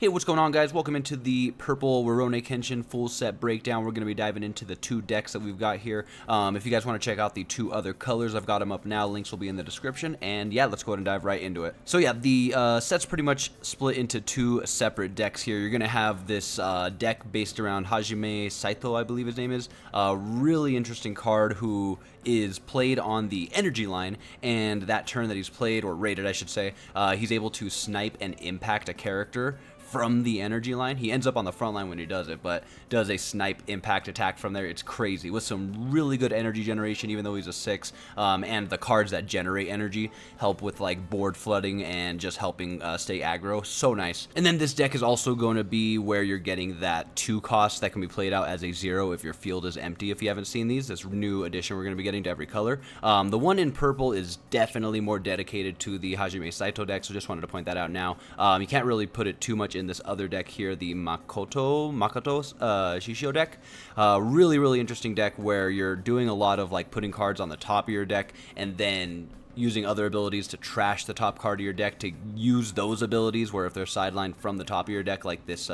Hey, what's going on, guys? Welcome into the purple Rurouni Kenshin full set breakdown. We're going to be diving into the two decks that we've got here. If you guys want to check out the two other colors, I've got them up now. Links will be in the description. And yeah, let's go ahead and dive right into it. So yeah, the set's pretty much split into two separate decks here. You're going to have this deck based around Hajime Saito, I believe his name is. A really interesting card who is played on the energy line, and that turn that he's played, or rated I should say, he's able to snipe and impact a character from the energy line. He ends up on the front line when he does it, but does a snipe impact attack from there. It's crazy with some really good energy generation, even though he's a 6. And the cards that generate energy help with like board flooding and just helping stay aggro. So nice. And then this deck is also going to be where you're getting that 2 cost that can be played out as a 0 if your field is empty. If you haven't seen these, this new addition we're going to be getting to every color. The one in purple is definitely more dedicated to the Hajime Saito deck, so just wanted to point that out now. You can't really put it too much in this other deck here, the Makoto Shishio deck. Really interesting deck where you're doing a lot of like putting cards on the top of your deck and then using other abilities to trash the top card of your deck to use those abilities, where if they're sidelined from the top of your deck, like this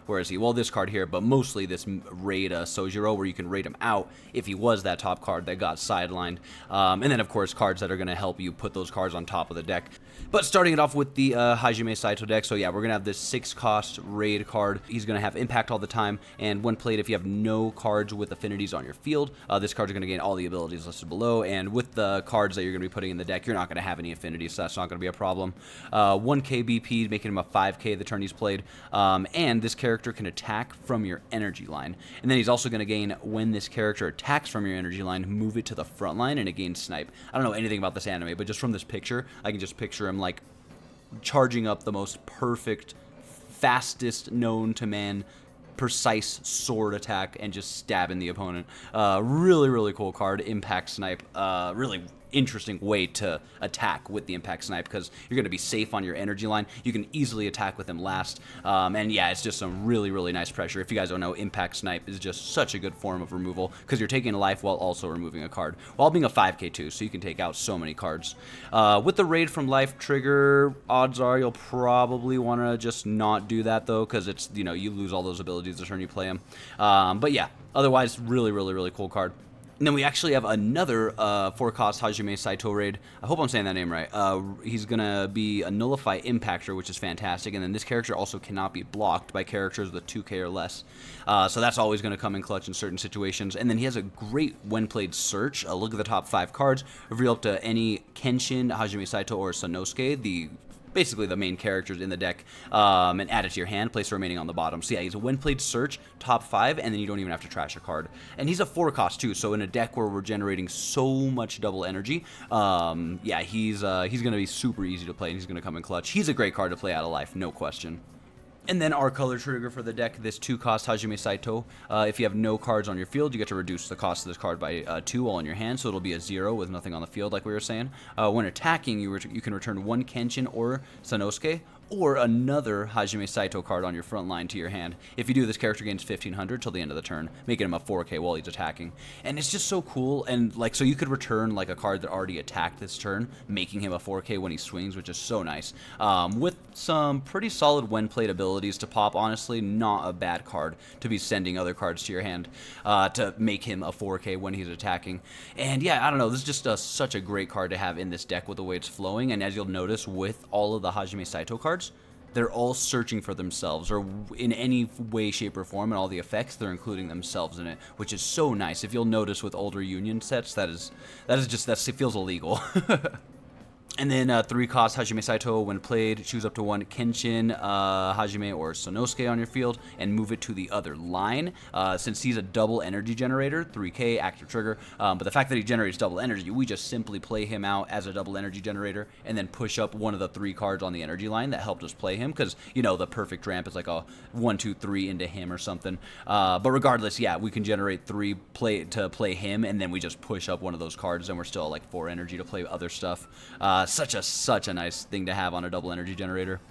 where is he? Well, this card here, but mostly this raid Sojiro, where you can raid him out if he was that top card that got sidelined. And then, of course, cards that are going to help you put those cards on top of the deck. But starting it off with the Hajime Saito deck, so yeah, we're going to have this 6-cost raid card. He's going to have impact all the time, and when played, if you have no cards with affinities on your field, this card's going to gain all the abilities listed below, and with the cards that you're going to be putting in the deck, you're not going to have any affinities, so that's not going to be a problem. 1k BP, making him a 5k the turn he's played, and this character can attack from your energy line. And then he's also going to gain, when this character attacks from your energy line, move it to the front line, and it gains snipe. I don't know anything about this anime, but just from this picture, I can just picture him like charging up the most perfect, fastest known to man precise sword attack and just stabbing the opponent. Really cool card. Impact Snipe. Really interesting way to attack with the Impact Snipe, because you're going to be safe on your energy line. You can easily attack with him last, and yeah, it's just some really nice pressure. If you guys don't know, Impact Snipe is just such a good form of removal, because you're taking a life while also removing a card, while being a 5k too, so you can take out so many cards. With the raid from life trigger, odds are you'll probably want to just not do that though, because it's, you know, you lose all those abilities the turn you play him. But yeah, otherwise really cool card. And then we actually have another 4-cost Hajime Saito raid. I hope I'm saying that name right. He's going to be a Nullify Impactor, which is fantastic. And then this character also cannot be blocked by characters with 2k or less. So that's always going to come in clutch in certain situations. And then he has a great when played search. Look at the top 5 cards. Reveal up to any Kenshin, Hajime Saito, or Sanosuke, basically the main characters in the deck, and add it to your hand, place the remaining on the bottom. So yeah, he's a when played search, top 5, and then you don't even have to trash a card. And he's a 4-cost too, so in a deck where we're generating so much double energy, yeah, he's going to be super easy to play, and he's going to come in clutch. He's a great card to play out of life, no question. And then our color trigger for the deck, this 2-cost Hajime Saito. If you have no cards on your field, you get to reduce the cost of this card by 2 while in your hand, so it'll be a 0 with nothing on the field, like we were saying. When attacking, you can return 1 Kenshin or Sanosuke, or another Hajime Saito card on your front line to your hand. If you do, this character gains 1500 till the end of the turn, making him a 4k while he's attacking. And it's just so cool, and like, so you could return like a card that already attacked this turn, making him a 4k when he swings, which is so nice. With some pretty solid when played abilities to pop, honestly, not a bad card to be sending other cards to your hand to make him a 4k when he's attacking. And yeah, I don't know, this is just such a great card to have in this deck with the way it's flowing, and as you'll notice with all of the Hajime Saito cards, they're all searching for themselves, or in any way, shape, or form, and all the effects, they're including themselves in it, which is so nice. If you'll notice with older Union sets, that it feels illegal. And then 3-cost Hajime Saito, when played, choose up to 1 Kenshin, Hajime, or Sanosuke on your field, and move it to the other line. Since he's a double energy generator, 3k, active trigger, but the fact that he generates double energy, we just simply play him out as a double energy generator, and then push up one of the 3 cards on the energy line that helped us play him, because, you know, the perfect ramp is like a 1, 2, 3 into him or something. But regardless, yeah, we can generate 3 to play him, and then we just push up one of those cards, and we're still at like 4 energy to play other stuff. Such a nice thing to have on a double energy generator.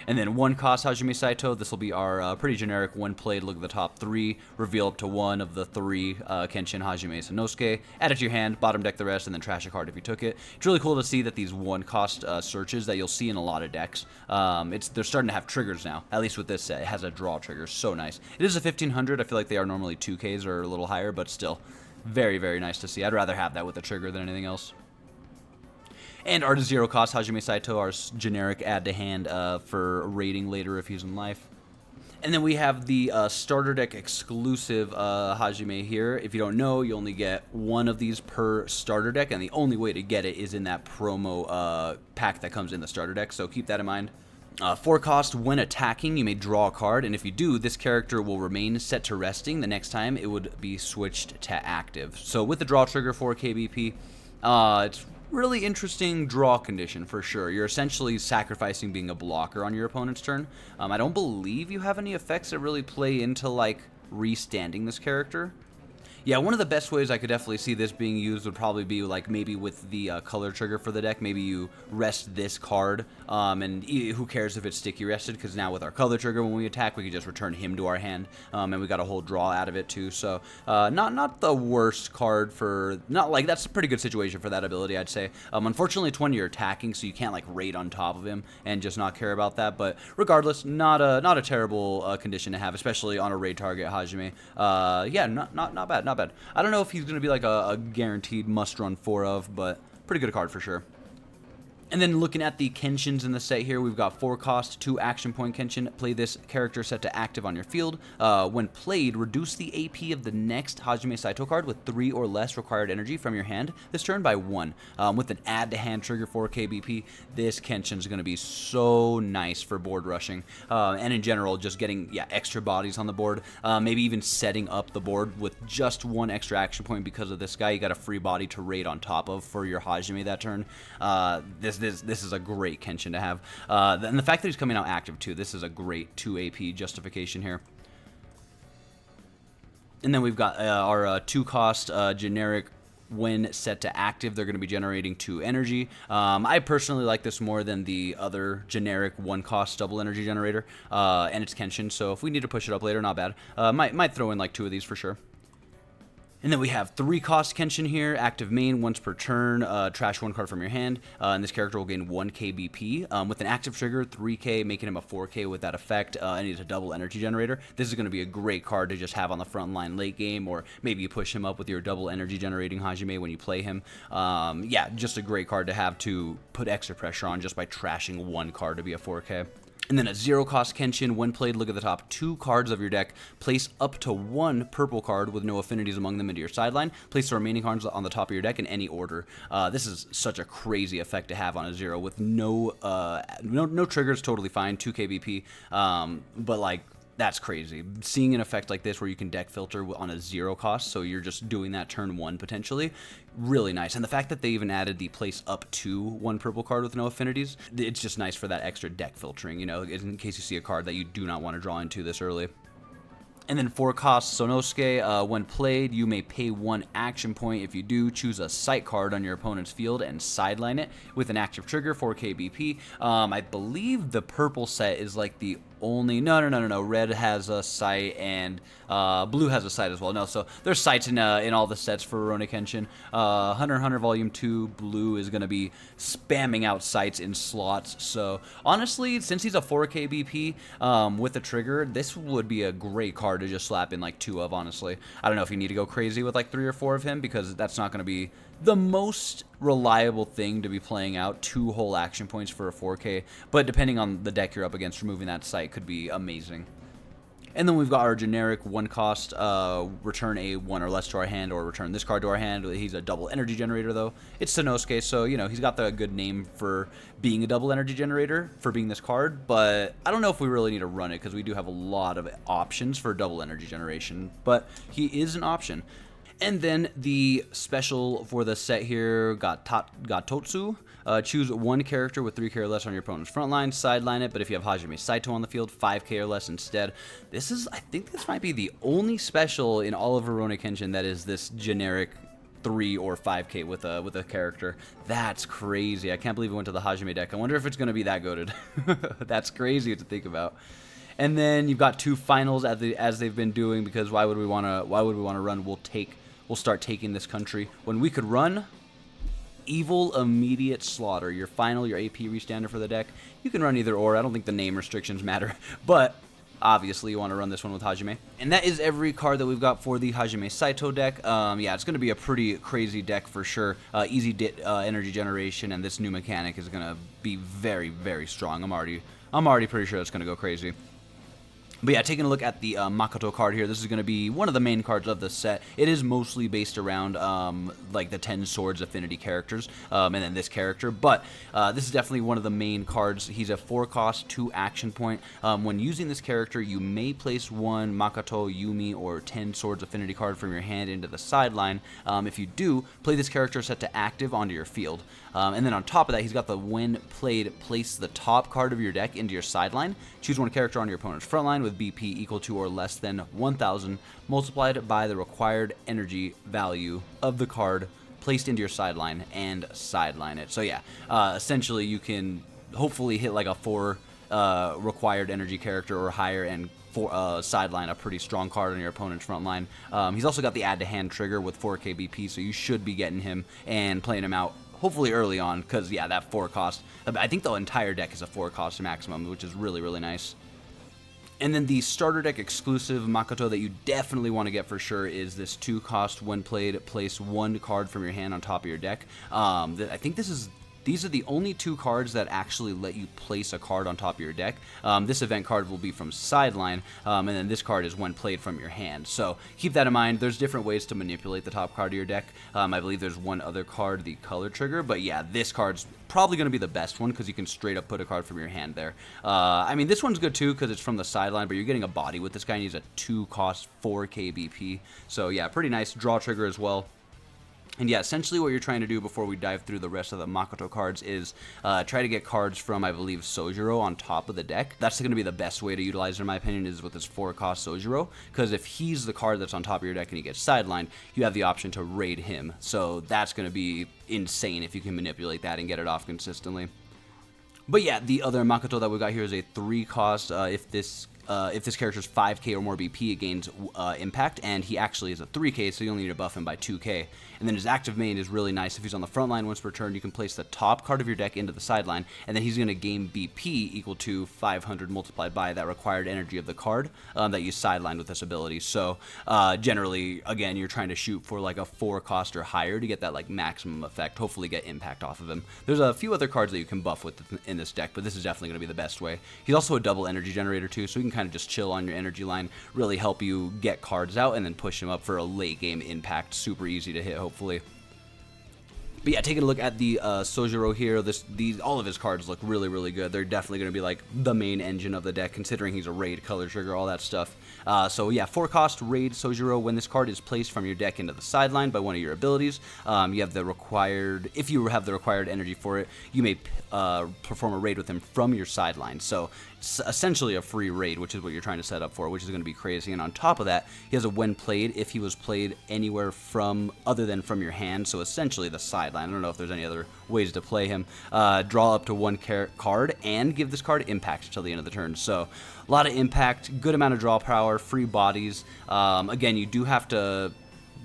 And then 1 cost Hajime Saito. This will be our pretty generic when played. Look at the top 3, reveal up to 1 of the 3 Kenshin, Hajime, Sanosuke. Add it to your hand, bottom deck the rest, and then trash a card if you took it. It's really cool to see that these 1 cost searches that you'll see in a lot of decks, they're starting to have triggers now. At least with this set, it has a draw trigger. So nice. It is a 1500. I feel like they are normally 2Ks or a little higher, but still very, very nice to see. I'd rather have that with a trigger than anything else. And our 0 cost Hajime Saito, our generic add to hand for rating later if he's in life. And then we have the starter deck exclusive Hajime here. If you don't know, you only get 1 of these per starter deck, and the only way to get it is in that promo pack that comes in the starter deck, so keep that in mind. 4 cost, when attacking, you may draw a card, and if you do, this character will remain set to resting. The next time, it would be switched to active. So with the draw trigger for KBP, it's really interesting draw condition for sure. You're essentially sacrificing being a blocker on your opponent's turn. I don't believe you have any effects that really play into like restanding this character. Yeah, one of the best ways I could definitely see this being used would probably be like maybe with the color trigger for the deck. Maybe you rest this card, and who cares if it's sticky rested, because now with our color trigger, when we attack, we can just return him to our hand, and we got a whole draw out of it too. So not the worst card for, not like, that's a pretty good situation for that ability, I'd say. Unfortunately, it's when you're attacking, so you can't like raid on top of him and just not care about that. But regardless, not a terrible condition to have, especially on a raid target Hajime. Yeah, not bad. Not bad. I don't know if he's going to be like a guaranteed must-run 4 of, but pretty good card for sure. And then looking at the Kenshins in the set here, we've got 4 cost, 2 action point Kenshin. Play this character set to active on your field. When played, reduce the AP of the next Hajime Saito card with 3 or less required energy from your hand this turn by 1. With an add to hand trigger for KBP, this Kenshin is going to be so nice for board rushing. And in general, just getting extra bodies on the board. Maybe even setting up the board with just 1 extra action point because of this guy. You got a free body to raid on top of for your Hajime that turn. This is a great Kenshin to have. And the fact that he's coming out active too, this is a great 2 AP justification here. And then we've got our 2 cost generic. When set to active, they're going to be generating 2 energy. I personally like this more than the other generic 1 cost double energy generator, and it's Kenshin, so if we need to push it up later, not bad. Might throw in like 2 of these for sure. And then we have 3 cost Kenshin here, active main, once per turn, trash 1 card from your hand, and this character will gain 1 KBP. With an active trigger, 3K, making him a 4K with that effect, and he's a double energy generator. This is going to be a great card to just have on the front line late game, or maybe you push him up with your double energy generating Hajime when you play him. Yeah, just a great card to have to put extra pressure on just by trashing 1 card to be a 4K. And then a 0 cost Kenshin, when played, look at the top 2 cards of your deck. Place up to 1 purple card with no affinities among them into your sideline. Place the remaining cards on the top of your deck in any order. This is such a crazy effect to have on a 0 with no triggers, totally fine, 2 KBP, but like, that's crazy. Seeing an effect like this where you can deck filter on a 0 cost, so you're just doing that turn 1 potentially, really nice. And the fact that they even added the place up to 1 purple card with no affinities, it's just nice for that extra deck filtering, you know, in case you see a card that you do not want to draw into this early. And then 4 cost Sonosuke, when played, you may pay 1 action point. If you do, choose a sight card on your opponent's field and sideline it with an active trigger for KBP. I believe the purple set is like the only, no, red has a sight and blue has a sight as well. No, so there's sights in all the sets for Rurouni Kenshin. Hunter x Hunter Volume 2, blue is going to be spamming out sights in slots. So honestly, since he's a 4K BP with a trigger, this would be a great card to just slap in like 2 of, honestly. I don't know if you need to go crazy with like 3 or 4 of him, because that's not going to be the most reliable thing to be playing out 2 whole action points for a 4K, but depending on the deck you're up against, removing that sight could be amazing. And then we've got our generic 1 cost, return a 1 or less to our hand, or return this card to our hand. He's a double energy generator though. It's Sanosuke, so you know, he's got the good name for being a double energy generator, for being this card, but I don't know if we really need to run it, because we do have a lot of options for double energy generation, but he is an option. And then the special for the set here, Gatotsu. Choose 1 character with 3K or less on your opponent's front line, sideline it, but if you have Hajime Saito on the field, 5K or less instead. I think this might be the only special in all of Rurouni Kenshin that is this generic 3 or 5k with a character. That's crazy. I can't believe it went to the Hajime deck. I wonder if it's going to be that goated. That's crazy to think about. And then you've got 2 finals as they've been doing, because why would we want to run? We'll start taking this country when we could run Evil Immediate Slaughter. Your final, your AP restander for the deck. You can run either or. I don't think the name restrictions matter, but obviously you want to run this one with Hajime. And that is every card that we've got for the Hajime Saito deck. Yeah, it's going to be a pretty crazy deck for sure. Easy energy generation, and this new mechanic is going to be very, very strong. I'm already pretty sure it's going to go crazy. But yeah, taking a look at the Makoto card here, this is going to be one of the main cards of the set. It is mostly based around like the 10 Swords affinity characters, and then this character. But this is definitely one of the main cards. He's a 4-cost, 2 action point. When using this character, you may place 1 Makoto, Yumi, or 10 Swords affinity card from your hand into the sideline. If you do, play this character set to active onto your field. And then on top of that, he's got the when played, place the top card of your deck into your sideline. Choose 1 character on your opponent's front line with BP equal to or less than 1,000 multiplied by the required energy value of the card placed into your sideline, and sideline it. So yeah, essentially you can hopefully hit like a 4 required energy character or higher and sideline a pretty strong card on your opponent's front line. He's also got the add to hand trigger with 4k BP, so you should be getting him and playing him out hopefully early on, because yeah, that 4 cost, I think the entire deck is a 4 cost maximum, which is really, really nice. And then the starter deck exclusive Makoto that you definitely want to get for sure is this 2 cost when played, place 1 card from your hand on top of your deck. I think these are the only 2 cards that actually let you place a card on top of your deck. This event card will be from sideline, and then this card is when played from your hand. So keep that in mind. There's different ways to manipulate the top card of your deck. I believe there's one other card, the color trigger, but yeah, this card's probably going to be the best one because you can straight up put a card from your hand there. I mean, this one's good too because it's from the sideline, but you're getting a body with this guy, and he's a 2 cost 4k BP. So yeah, pretty nice. Draw trigger as well. And yeah, essentially what you're trying to do before we dive through the rest of the Makoto cards is try to get cards from, I believe, Sojiro on top of the deck. That's going to be the best way to utilize it, in my opinion, is with this 4-cost Sojiro, because if he's the card that's on top of your deck and he gets sidelined, you have the option to raid him. So that's going to be insane if you can manipulate that and get it off consistently. But yeah, the other Makoto that we got here is a 3-cost. If this character's 5k or more BP, it gains impact, and he actually is a 3k, so you only need to buff him by 2k. And then his active main is really nice. If he's on the front line once per turn, you can place the top card of your deck into the sideline, and then he's going to gain BP equal to 500 multiplied by that required energy of the card that you sidelined with this ability. So generally, again, you're trying to shoot for like a 4-cost or higher to get that like maximum effect, hopefully get impact off of him. There's a few other cards that you can buff with in this deck, but this is definitely going to be the best way. He's also a double energy generator too, so you can kind of just chill on your energy line, really help you get cards out, and then push him up for a late game impact. Super easy to hit, hopefully. But yeah, taking a look at the Sojiro here, all of his cards look really, really good. They're definitely going to be like the main engine of the deck, considering he's a raid, color trigger, all that stuff. So yeah, 4-cost raid Sojiro. When this card is placed from your deck into the sideline by one of your abilities, you have the required, if you have the required energy for it, you may perform a raid with him from your sideline. So it's essentially a free raid, which is what you're trying to set up for, which is going to be crazy. And on top of that, he has a when played, if he was played anywhere from other than from your hand, so essentially the sideline. I don't know if there's any other ways to play him. Draw up to 1 card and give this card impact until the end of the turn. So a lot of impact, good amount of draw power, free bodies. Again, you do have to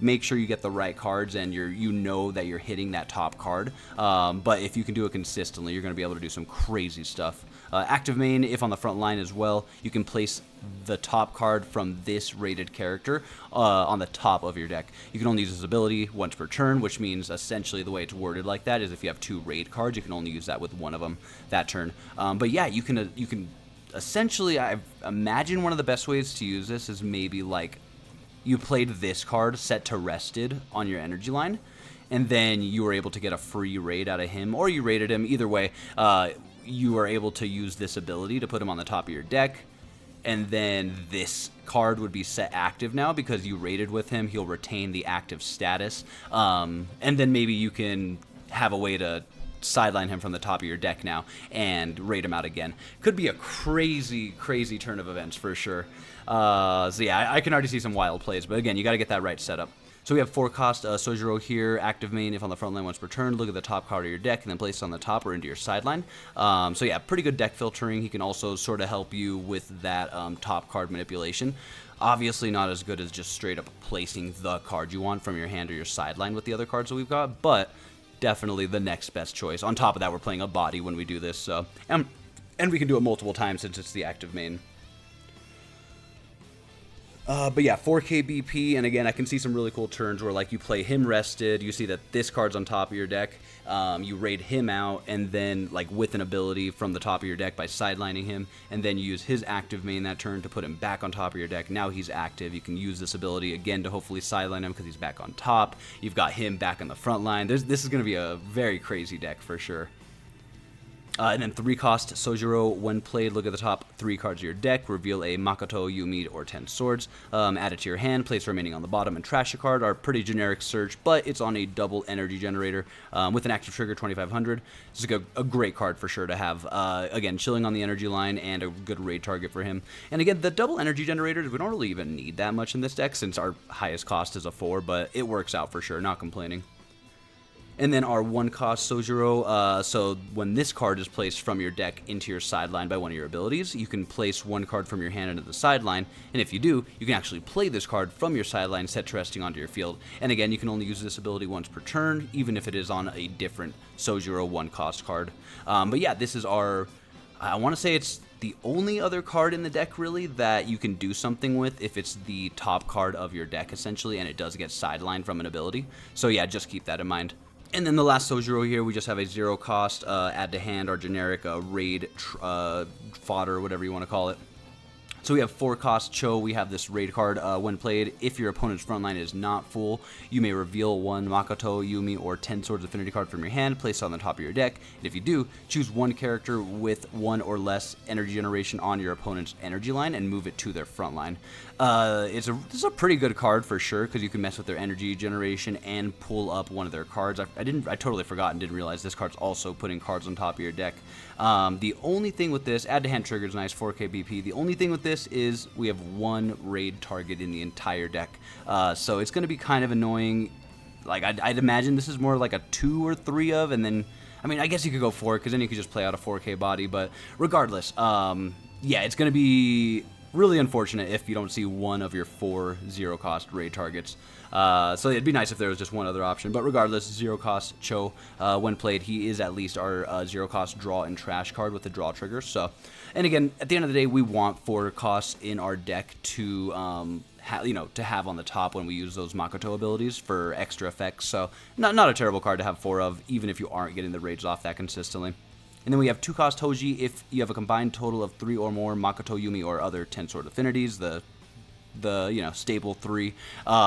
make sure you get the right cards and you know that you're hitting that top card. But if you can do it consistently, you're going to be able to do some crazy stuff. Active main, if on the front line as well, you can place the top card from this rated character on the top of your deck. You can only use this ability once per turn, which means essentially the way it's worded like that is if you have 2 raid cards, you can only use that with one of them that turn. But yeah, you can essentially, I imagine one of the best ways to use this is maybe like you played this card set to rested on your energy line, and then you were able to get a free raid out of him, or you raided him. Either way, you are able to use this ability to put him on the top of your deck, and then this card would be set active now because you raided with him. He'll retain the active status, and then maybe you can have a way to sideline him from the top of your deck now and raid him out again. Could be a crazy, crazy turn of events for sure. So yeah, I can already see some wild plays, but again, you got to get that right setup. So we have 4 cost Sojiro here, active main if on the front line once per turn. Look at the top card of your deck and then place it on the top or into your sideline. So yeah, pretty good deck filtering. He can also sort of help you with that top card manipulation. Obviously not as good as just straight up placing the card you want from your hand or your sideline with the other cards that we've got, but definitely the next best choice. On top of that, we're playing a body when we do this, so and we can do it multiple times since it's the active main. But yeah, 4k BP, and again, I can see some really cool turns where, like, you play him rested, you see that this card's on top of your deck, you raid him out, and then, like, with an ability from the top of your deck by sidelining him, and then you use his active main that turn to put him back on top of your deck. Now he's active. You can use this ability again to hopefully sideline him because he's back on top. You've got him back on the front line. This is going to be a very crazy deck for sure. And then 3 cost Sojiro, when played, look at the top 3 cards of your deck, reveal a Makoto, Yumi, or 10 swords, add it to your hand, place remaining on the bottom, and trash a card. Are pretty generic search, but it's on a double energy generator with an active trigger 2500. This is a great card for sure to have. Again, chilling on the energy line and a good raid target for him. And again, the double energy generators, we don't really even need that much in this deck since our highest cost is a 4, but it works out for sure, not complaining. And then our 1 cost Sojiro, so when this card is placed from your deck into your sideline by one of your abilities, you can place 1 card from your hand into the sideline, and if you do, you can actually play this card from your sideline set to resting onto your field. And again, you can only use this ability once per turn, even if it is on a different Sojiro 1 cost card. But yeah, this is our, I want to say it's the only other card in the deck really that you can do something with if it's the top card of your deck essentially, and it does get sidelined from an ability. So yeah, just keep that in mind. And then the last Sojiro here, we just have a 0 cost, add to hand, our generic raid fodder, whatever you want to call it. So we have 4 cost Cho. We have this raid card. When played, if your opponent's front line is not full, you may reveal 1 Makoto, Yumi, or 10 Swords Affinity card from your hand, place it on the top of your deck. And if you do, choose 1 character with 1 or less energy generation on your opponent's energy line and move it to their front line. This is a pretty good card for sure because you can mess with their energy generation and pull up one of their cards. I totally forgot and didn't realize this card's also putting cards on top of your deck. The only thing with this, add to hand trigger is nice, 4k BP. The only thing with this is we have 1 raid target in the entire deck, so it's going to be kind of annoying. Like I'd imagine this is more like a 2 or 3 of, and then I mean I guess you could go 4 because then you could just play out a 4k body. But regardless, yeah, it's going to be really unfortunate if you don't see 1 of your 4 0 cost raid targets. So it'd be nice if there was just 1 other option, but regardless, 0 cost Cho, when played, he is at least our 0 cost draw and trash card with the draw trigger. So, and again, at the end of the day, we want 4 costs in our deck to to have on the top when we use those Makoto abilities for extra effects. So not a terrible card to have 4 of, even if you aren't getting the raids off that consistently. And then we have 2 cost Hoji if you have a combined total of 3 or more Makoto, Yumi, or other 10 sword affinities, the staple 3.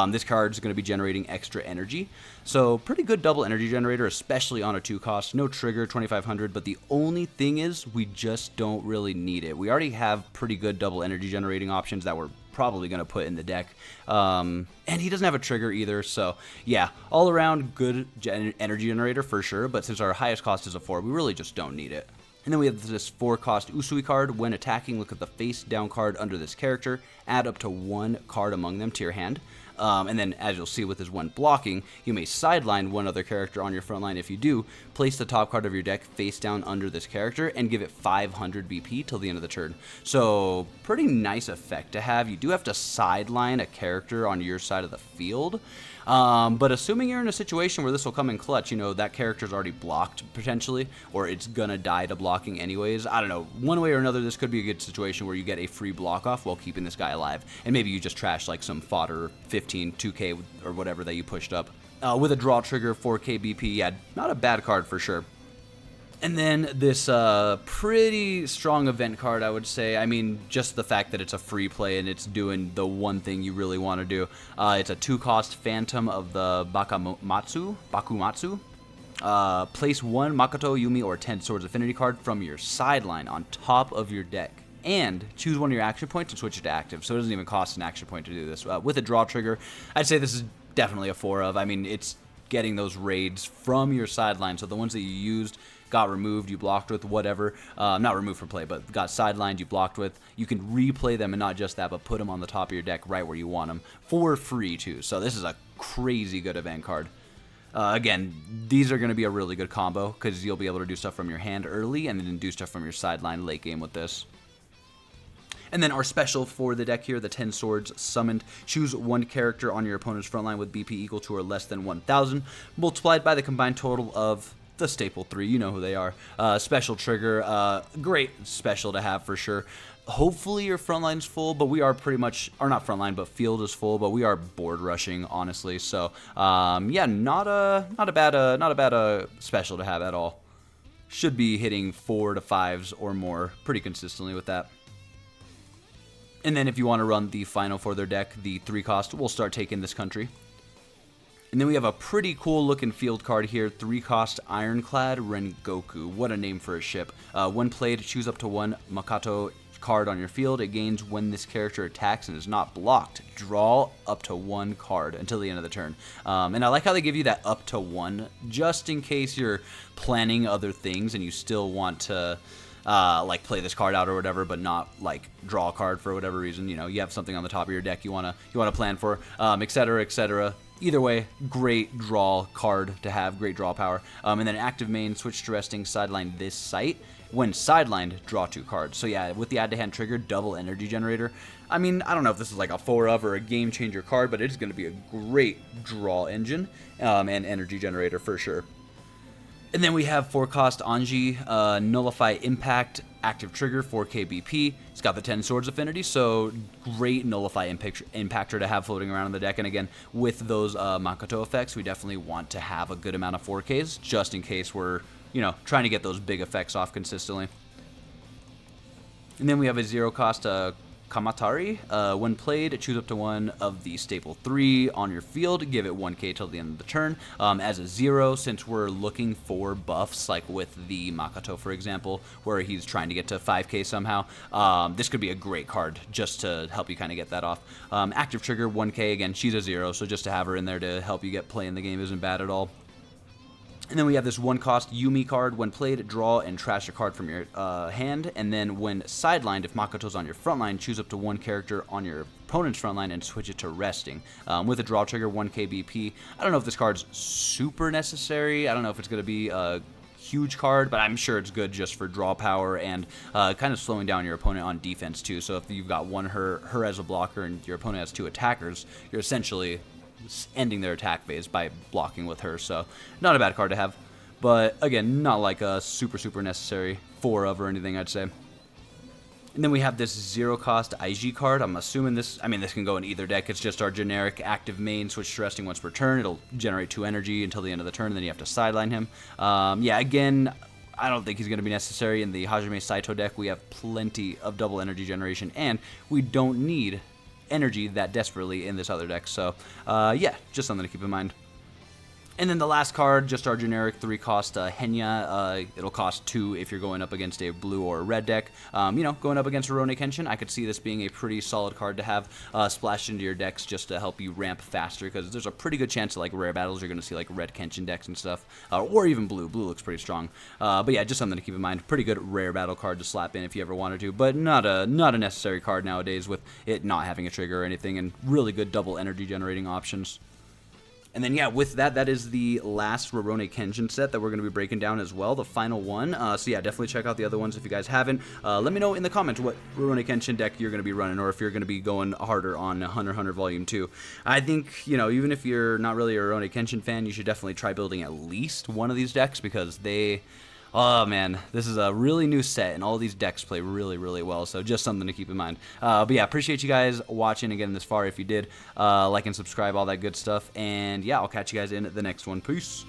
This card is going to be generating extra energy. So pretty good double energy generator, especially on a 2 cost. No trigger, 2500, but the only thing is we just don't really need it. We already have pretty good double energy generating options that we're probably going to put in the deck. And he doesn't have a trigger either, so yeah, all around good energy generator for sure, but since our highest cost is a 4, we really just don't need it. And then we have this 4 cost Usui card. When attacking, look at the face down card under this character, add up to 1 card among them to your hand. And then, as you'll see with his 1 blocking, you may sideline 1 other character on your front line. If you do, place the top card of your deck face down under this character and give it 500 BP till the end of the turn. So, pretty nice effect to have. You do have to sideline a character on your side of the field. But assuming you're in a situation where this will come in clutch, that character's already blocked potentially, or it's gonna die to blocking anyways. I don't know. One way or another, this could be a good situation where you get a free block off while keeping this guy alive, and maybe you just trash like some fodder 15, 2k or whatever that you pushed up. With a draw trigger, 4k BP, yeah, not a bad card for sure. And then this pretty strong event card, I would say. I mean, just the fact that it's a free play and it's doing the one thing you really want to do. It's a 2 cost Phantom of the Bakumatsu. Place 1 Makoto, Yumi, or 10 Swords Affinity card from your sideline on top of your deck. And choose 1 of your action points and switch it to active. So it doesn't even cost an action point to do this. With a draw trigger, I'd say this is definitely a 4 of. I mean, it's getting those raids from your sideline, so the ones that you used got removed, you blocked with, whatever, not removed from play, but got sidelined, you blocked with, you can replay them, and not just that, but put them on the top of your deck right where you want them for free too. So this is a crazy good event card. Again, these are going to be a really good combo because you'll be able to do stuff from your hand early and then do stuff from your sideline late game with this. And then our special for the deck here, the 10 Swords Summoned. Choose one character on your opponent's front line with BP equal to or less than 1,000, multiplied by the combined total of the staple 3. You know who they are. Special trigger, great special to have for sure. Hopefully your front line's full, but we are pretty much, or not front line, but field is full, but we are board rushing, honestly. So, yeah, not a bad special to have at all. Should be hitting 4 to 5s or more pretty consistently with that. And then if you want to run the final for their deck, the 3 cost, we'll start taking this country. And then we have a pretty cool looking field card here, 3 cost Ironclad Rengoku. What a name for a ship. When played, choose up to 1 Makoto card on your field. It gains when this character attacks and is not blocked. Draw up to 1 card until the end of the turn. And I like how they give you that up to 1, just in case you're planning other things and you still want to like play this card out or whatever, but not like draw a card for whatever reason. You know, you have something on the top of your deck you wanna plan for, etc., etc. Either way, great draw card to have, great draw power. And then active main, switch to resting, sideline this site. When sidelined, draw 2 cards. So yeah, with the add to hand trigger, double energy generator. I mean, I don't know if this is like a 4 of or a game changer card, but it is going to be a great draw engine and energy generator for sure. And then we have 4 cost Anji, Nullify Impact, active trigger, 4k BP. It's got the 10 Swords affinity, so great Nullify Impactor to have floating around in the deck. And again, with those Makoto effects, we definitely want to have a good amount of 4ks, just in case we're, you know, trying to get those big effects off consistently. And then we have a 0 cost Kamatari. When played, choose up to 1 of the staple 3 on your field. Give it 1k till the end of the turn. As a 0, since we're looking for buffs, like with the Makoto, for example, where he's trying to get to 5k somehow, this could be a great card just to help you kind of get that off. Active trigger, 1k. Again, she's a 0, so just to have her in there to help you get play in the game isn't bad at all. And then we have this 1 cost Yumi card. When played, draw and trash a card from your hand. And then when sidelined, if Makoto's on your front line, choose up to 1 character on your opponent's front line and switch it to resting. With a draw trigger, 1k BP. I don't know if this card's super necessary. I don't know if it's going to be a huge card, but I'm sure it's good just for draw power and kind of slowing down your opponent on defense too. So if you've got her as a blocker and your opponent has 2 attackers, you're essentially ending their attack phase by blocking with her. So not a bad card to have, but again, not like a super necessary 4 of or anything, I'd say. And then we have this 0 cost IG card. I'm assuming this, I mean, this can go in either deck. It's just our generic active main, switch to resting once per turn. It'll generate 2 energy until the end of the turn, and then you have to sideline him. Yeah, again, I don't think he's going to be necessary. In the Hajime Saito deck, we have plenty of double energy generation, and we don't need energy that desperately in this other deck. So yeah, just something to keep in mind. And then the last card, just our generic 3 cost Henya. It'll cost 2 if you're going up against a blue or a red deck. You know, going up against Rurouni Kenshin, I could see this being a pretty solid card to have splashed into your decks just to help you ramp faster, because there's a pretty good chance that like rare battles you're going to see like red Kenshin decks and stuff, or even blue. Blue looks pretty strong. But yeah, just something to keep in mind. Pretty good rare battle card to slap in if you ever wanted to, but not a necessary card nowadays with it not having a trigger or anything, and really good double energy generating options. And then, yeah, with that, that is the last Rurouni Kenshin set that we're going to be breaking down as well, the final one. So, yeah, definitely check out the other ones if you guys haven't. Let me know in the comments what Rurouni Kenshin deck you're going to be running, or if you're going to be going harder on Hunter x Hunter Volume 2. I think, you know, even if you're not really a Rurouni Kenshin fan, you should definitely try building at least one of these decks, because they... Oh, man, this is a really new set, and all these decks play really well, so just something to keep in mind. But yeah, appreciate you guys watching and getting this far. If you did, like and subscribe, all that good stuff. And yeah, I'll catch you guys in the next one. Peace.